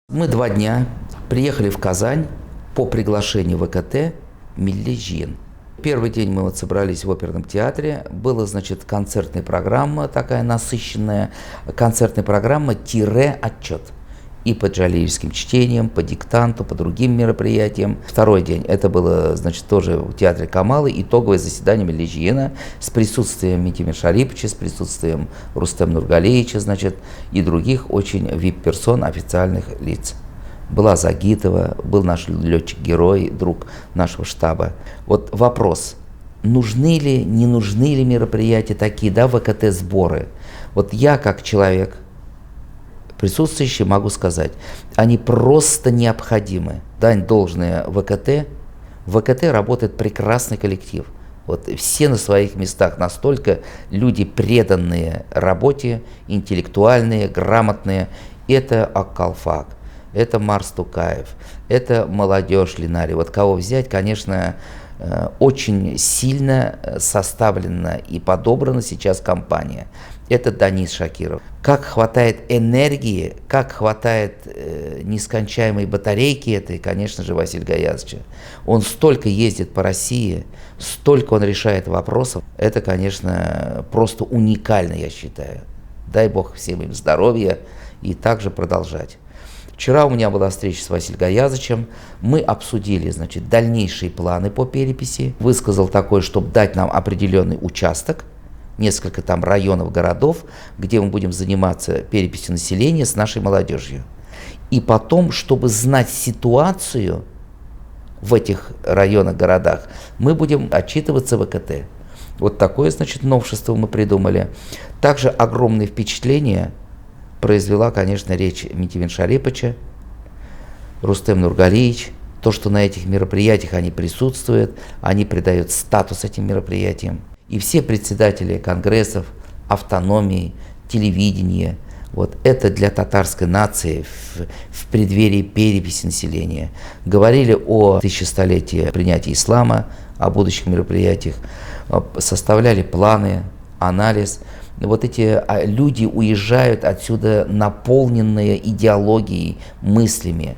Мы 2 дня приехали в Казань по приглашению ВКТ «Милли жиен». Первый день мы собрались в оперном театре. Была, концертная программа, такая насыщенная, концертная программа-отчет. И по джалиевским чтениям, по диктанту, по другим мероприятиям. Второй день, это было, тоже в театре Камалы, итоговое заседание «Милли жиена» с присутствием Митимира Шариповича, с присутствием Рустема Нургалиевича, и других очень вип-персон, официальных лиц. Была Загитова, был наш летчик-герой, друг нашего штаба. Вот вопрос, нужны ли, не нужны ли мероприятия такие, ВКТ-сборы? Вот я, как человек присутствующий, могу сказать, они просто необходимы. Дань должное ВКТ. В ВКТ работает прекрасный коллектив. Вот все на своих местах, настолько люди преданные работе, интеллектуальные, грамотные. Это Аккалфак, это Марс Тукаев, это молодежь Линари. Вот кого взять, конечно, очень сильно составлена и подобрана сейчас компания. Это Данис Шакиров. Как хватает энергии, как хватает нескончаемой батарейки этой, конечно же, Василия Гаязовича. Он столько ездит по России, столько он решает вопросов. Это, конечно, просто уникально, я считаю. Дай Бог всем им здоровья и также продолжать. Вчера у меня была встреча с Василием Гаязовичем. Мы обсудили, дальнейшие планы по переписи. Высказал такое, чтобы дать нам определенный участок, несколько там районов, городов, где мы будем заниматься переписью населения с нашей молодежью. И потом, чтобы знать ситуацию в этих районах, городах, мы будем отчитываться в ВКТ. Вот такое, новшество мы придумали. Также огромное впечатление произвела, конечно, речь Митимира Шариповича, Рустем Нургалиевич. То, что на этих мероприятиях они присутствуют, они придают статус этим мероприятиям. И все председатели конгрессов, автономии, телевидения, вот это для татарской нации в преддверии переписи населения. Говорили о 1100-летии принятия ислама, о будущих мероприятиях, составляли планы, анализ. Вот эти люди уезжают отсюда наполненные идеологией, мыслями,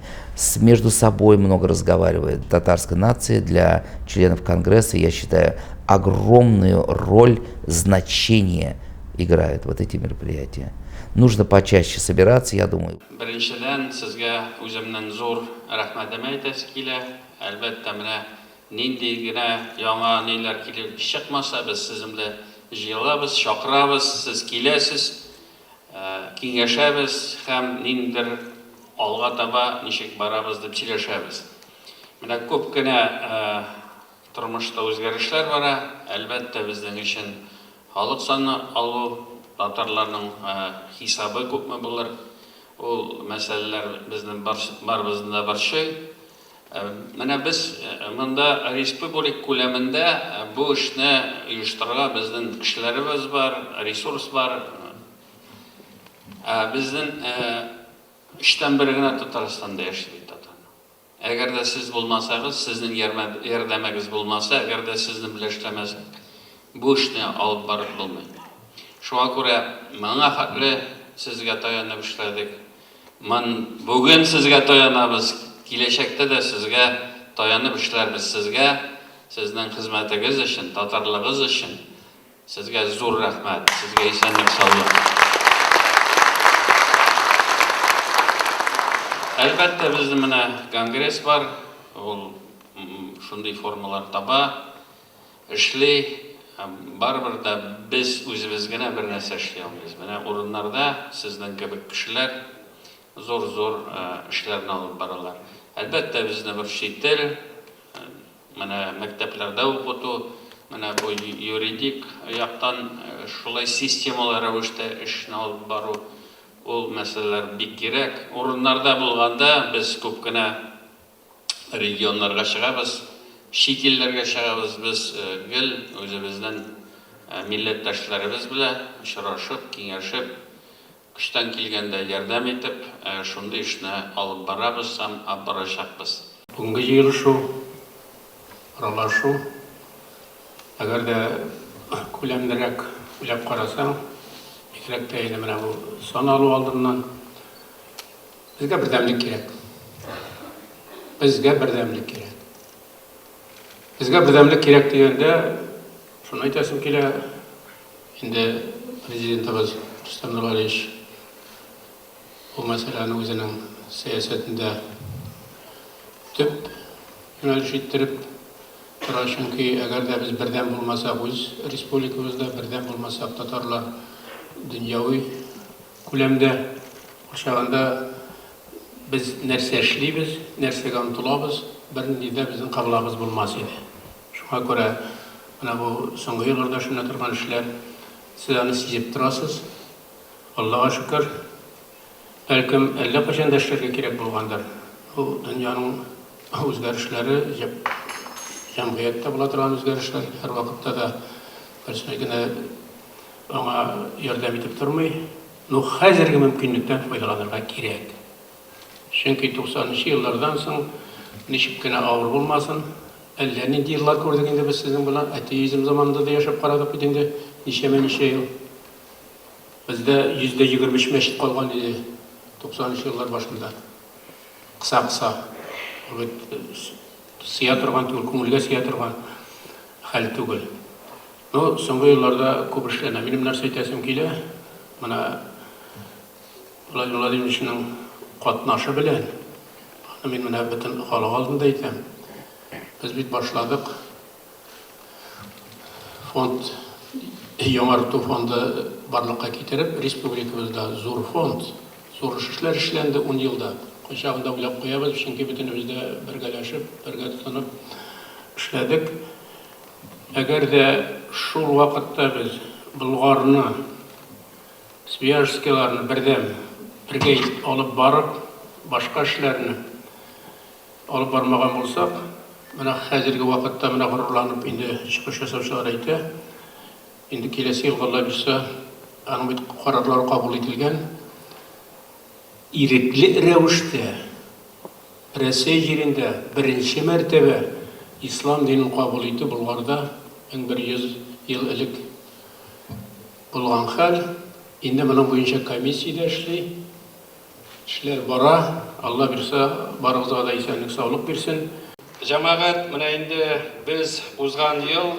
между собой много разговаривают. Татарская нация для членов Конгресса, я считаю, огромную роль, значение играют вот эти мероприятия. Нужно почаще собираться, я думаю. Birinchidan sizga o'zimdan zo'r rahmatim aytasiz kela. Albatta mana nindigina yangi nelar kelib chiqmasa biz siz bilan yig'ilamiz, chaqiramiz, siz kelasiz, kengashamiz ham ningdir olg'a taba nishik boramiz deb chilashamiz. Mana ko'pgina turmushda o'zgarishlar bor. Albatta bizning uchun xalq soni olу tatarlarning hisobi ko'pmi bo'lar. O masalalar bizning barbizda bir şey. Mana biz bunda respublika ko'lamida bu ishni uyushtirgan bizning kishilarimiz bor, resurs bor. Bizning ishdan birigina Tataristonda yashaydi. Agarda siz bo'lmasangiz, sizning yardamingiz bo'lmasa, agarda sizni bilan ishlamasak, bu ishni olib borib bo'lmaydi. Shunga ko'ra, menga haqli sizga tayanib ishladik. Men bugun sizga tayanamiz, kelajakda sizga tayanib ishlarmiz. Sizga, sizning xizmatingiz uchun, tatarligingiz uchun sizga zo'r rahmat, sizga esenlik sog'lik. Albatta bizda mana kongress bor, ul shunday formalar topa, ishli, baribir da biz o'zimizgina bir narsa ishlay olmaymiz. Mana o'rinlarda sizning kabi kishilar zo'r ishlarni olib boradilar. Albatta bizni bir chet til, mana maktablarda o'qitu, mana bu yuridik yoqdan shulay sistemalar ravishda ishni olib boru ol masalalar bek kerak. O'rinlarda bo'lganda biz ko'pgina regionlarga chiqamiz, chet ellarga chiqamiz. Biz gil o'zimizdan millatdoshlarimiz bilan uchrashib, kengashib, kuchdan kelganda yordam etib, shunday ishni olib boramiz ham olib borashaqmiz. Bunga yig'ilishuv, aralashuv, agarda ko'lamliroq o'ylab qarasam, kerakda mana bu son olib oldimdan Безгә бердәмлек кирәк. Безгә бердәмлек кирәк. Безгә бердәмлек кирәк дигәндә, шуны әйтәсем килә, инде президентыбыз Рөстәм Нургалиевич бу мәсьәләне үзенең сәясәтендә төп юнәлеш иттереп тора, чөнки әгәр дә без бердәм булмасак, үз республикабызда бердәм булмасак, татарлар дөньяви күләмдә ашаганда без нәрсә эшлибез, нәрсәгә омтылабыз, бернинди дә безнең кабылагыбыз булмас иде. Шуңа күрә менә бу соңгы елларда шуны торган эшләр, сез аны сизеп торасыз. Аллага шөкер, бәлкем әллә кайчан да эшләргә кирәк булгандыр. Бу дөньяның үзгәрешләре, җәмгыятьтә була торган үзгәрешләр һәр вакытта да берсенә генә аңа ярдәм итеп тормый. Ну, хәзерге мөмкинлектән файдаланырга кирәк. Чөнки 90-нчы еллардан соң ничек кенә авыр булмасын, әллә нинди еллар күрдек инде без сезнең белән, атеизм заманында да яшәп карадык бит инде, ничә ел. Бездә 125 мәчет калган иде 90-нчы еллар башында. Кыса-кыса, сыя торган түгел, күңелгә сыя торган хәл түгел. Ну, соңгы елларда күп эшләнә. Минем нәрсә әйтәсем килә, менә Владимир Владимировичның катнашы белән, мин менә бөтен халык алдында әйтәм. Без бит башладык фонд, яңарту фонды барлыкка китереп, республикабызда зур фонд, зур эшләр эшләнде 10 елда. Кайчагында уйлап куябыз, чөнки бөтенебездә бергәләшеп, бергә тотынып эшләдек. Әгәр дә шул вакытта без Болгарны, Свияжскийларны бердәм бергә алып барып, башка эшләрне алып бармаган булсак, менә хәзерге вакытта менә горурланып инде чыгыш ясаучылар әйтә, инде киләсе елга Алла бирсә, аның бит карарлары кабул ителгән. Ирекле рәвештә Россия җирендә беренче мәртәбә ислам динен кабул итү Болгарда 1100 ел элек булган хәл. Инде моның буенча комиссия эшли. Эшләр бара. Алла бирсә, барыгызга да исәнлек, саулык бирсен. Җәмәгать, менә инде без узган ел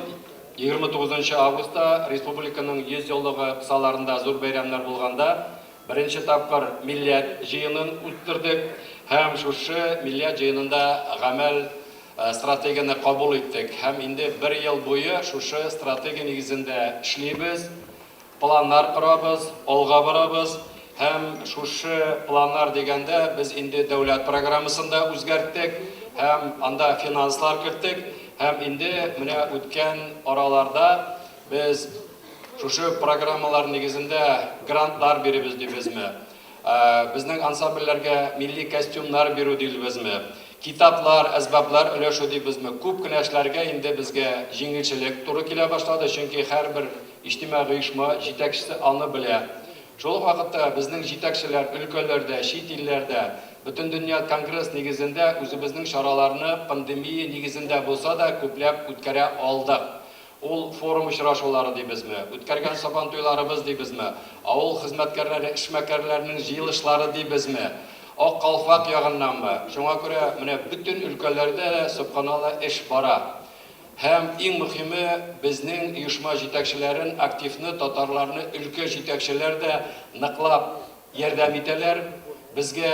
29 августта республиканың 100 еллыгы кысаларында зур бәйрәмнәр булганда беренче тапкыр милләт җыенын үткәрдек һәм шушы милләт җыенында гамәл стратегияны кабул иттек. Һәм инде 1 ел буе шушы стратегия нигезендә эшлибез, планнар корабыз, алга барабыз. Һәм шушы планнар дигәндә без инде дәүләт программасында үзгәрттек һәм анда финанслар керттек. Һәм инде менә үткән араларда без шушы программалар нигезендә грантлар бирибез дибезме. Безнең ансамбльләргә милли костюмнар бирү дибезме. Китаплар, әсбаплар өләшү дибезме. Күп кенә эшләргә инде безгә җиңелчелек туры килә башлады, чөнки һәрбер иҗтимагый оешма җитәкчесе аны белә. Шул вакытта безнең җитәкчеләр өлкәләрдә, чит илләрдә, бөтен дөнья конгресс нигезендә үзебезнең чараларны пандемия нигезендә булса да күпләп үткәрә алдык. Ул форум очрашулары дибезме, үткәргән сабан туйларыбыз дибезме, авыл хезмәткәрләре, эшмәкәрләрнең җыелышлары дибезме, ак калфак ягыннанмы. Шуңа күрә менә бөтен өлкәләрдә субханалла эш бара. Һәм иң мөһиме безнең оешма җитәкчеләрен, активны татарларны өлкә җитәкчеләр дә ныклап ярдәм итәләр. Безгә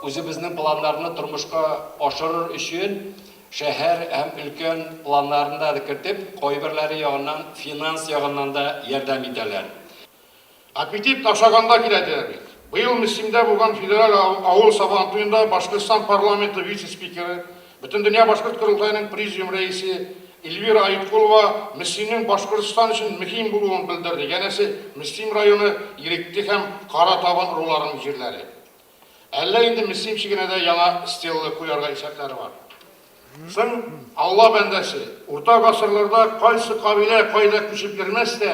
үзебезнең планнарны тормышка ашырыр өчен шәһәр һәм өлкән планнарында да кертеп, кайберләре ягыннан, финанс ягыннан да ярдәм итәләр. Аппетит ашаганда киләдер бит. Быел Мөслимдә булган федераль авыл сабан туенда Башкортстан парламенты вице-спикеры, бөтен дөнья башкорт курултайының президиум рәисе Эльвира Айткулова Мөслимнең Башкортстан өчен мөһим булуын белдерде. Янәсе, Мөслим районы Иректе һәм Каратабан руларының җирләре. Әллә инде Мөслим чигенәдә яңа стелла куярга исәпләре бар. Соң Алла бәндәсе, урта гасырларда кайсы кабилә кайда күчеп йөрмәс тә,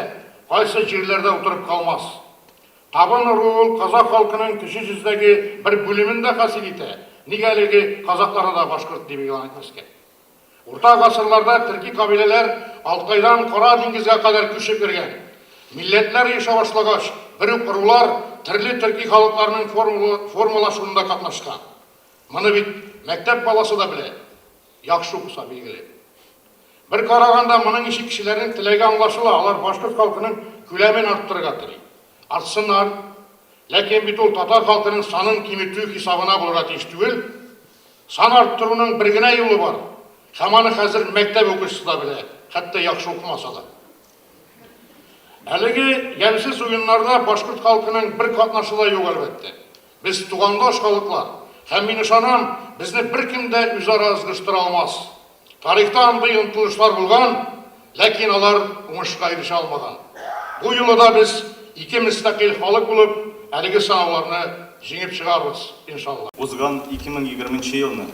кайсы җирләрдә утырып калмас. Табын рул казак халкының кеше жүздәге бер бүлемендә хасил итә. Нигәлеге казаклары да башкорт дип игълан итмәскә. Урта гасырларда төрки кабиләләр Алтайдан Кара диңгезгә кадәр күчеп йөргән. Милләтләр яшә башлагач, бер үк рулар түрлі түркі халықларының формулашуында қатнашқан. Мұны бит мәктәп баласы да біледі, яқшы оқыса белгілі. Bir qaraganda мұның іші кішілердің тілегі аңлашылы, алар башқұрт халқының күләмен арттырыға тірей. Артсынар, ләкен бит ол татар халқының санын кеміту хисабына болуға тиіс түгел. Сан арттыруның бір генә юлы бар. Хаманы хәзер мәктәп оқушысы да біледі, хәтта яқшы оқымаса да. Әлеге ямсыз ойынларда башқұрт халқының бір қатнашылы yok әлбәтте. Біз туғандаш халықлар, һәм мин ышанам, безне беркем дә үзара ызгыштыра алмас. Тарихта андый ынтылышлар булган, ләкин алар уңышка ирешә алмаган. Бу юлы да біз ике мөстәкыйль халык булып, әлеге сынауларны жеңеп чыгарбыз, иншалла. Узган 2020 елны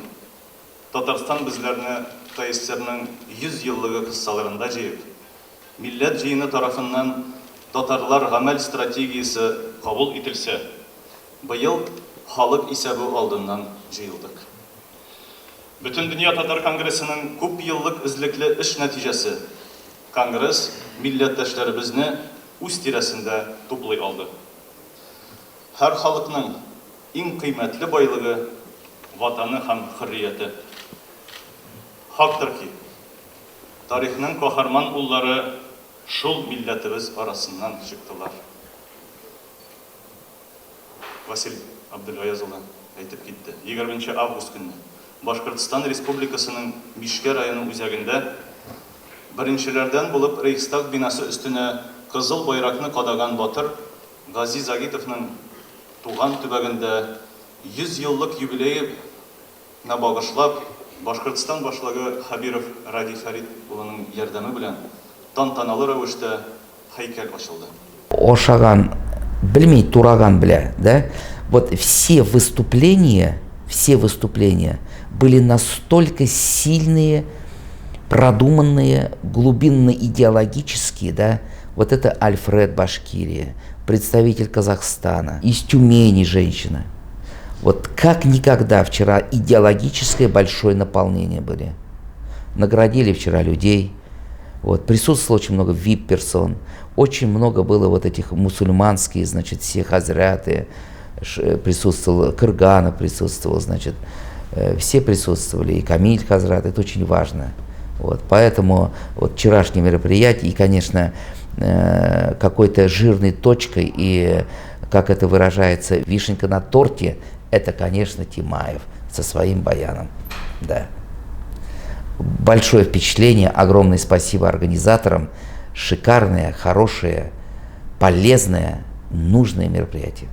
Татарстан безләрне ТССРның 100 еллыгы кыссаларында җыеп, милләт җыены тарафыннан татарлар гамәл стратегиясе кабул ителсә, быел халык исәбе алдыннан җыелдык. Бүтән дөнья татар конгрессының күп еллык эзлекле эш нәтиҗәсе конгресс милләттәшләребезне үз тирәсендә туплый алды. Һәр халыкның иң кыйммәтле байлыгы ватаны һәм хөррияте. Хактыр ки, тарихның каһарман уллары шул милләтебез арасыннан чыктылар. Василий Абдулгаязовна әйтеп китте. 20 август көнне Башкортстан Республикасының Мишкә районы үзәгендә беренчеләрдән булып Рейхстаг бинасы өстенә кызыл байракны кадаган батыр Гази Загитовның туган төбәгендә 100 еллык юбилейына багышлап Башкортстан башлыгы Хабиров Ради Фарид улының ярдәме белән тантаналы рәвештә һәйкәл ачылды. Ошаган, белмей, тураган бля, да? Вот все выступления были настолько сильные, продуманные, глубинно-идеологические, да? Вот это Альфред Башкирия, представитель Казахстана, из Тюмени женщина. Вот как никогда вчера идеологическое большое наполнение были. Наградили вчера людей. Вот, присутствовало очень много VIP-персон. Очень много было вот этих мусульманских, значит, все хазряты. Присутствовал Кыргана, присутствовал, значит, все присутствовали. И Камиль Хазрат, это очень важно. Вот, поэтому вот вчерашнее мероприятие, и, конечно, какой-то жирной точкой, и, как это выражается, вишенка на торте, это, конечно, Тимаев со своим баяном. Да. Большое впечатление, огромное спасибо организаторам. Шикарное, хорошее, полезное, нужное мероприятие.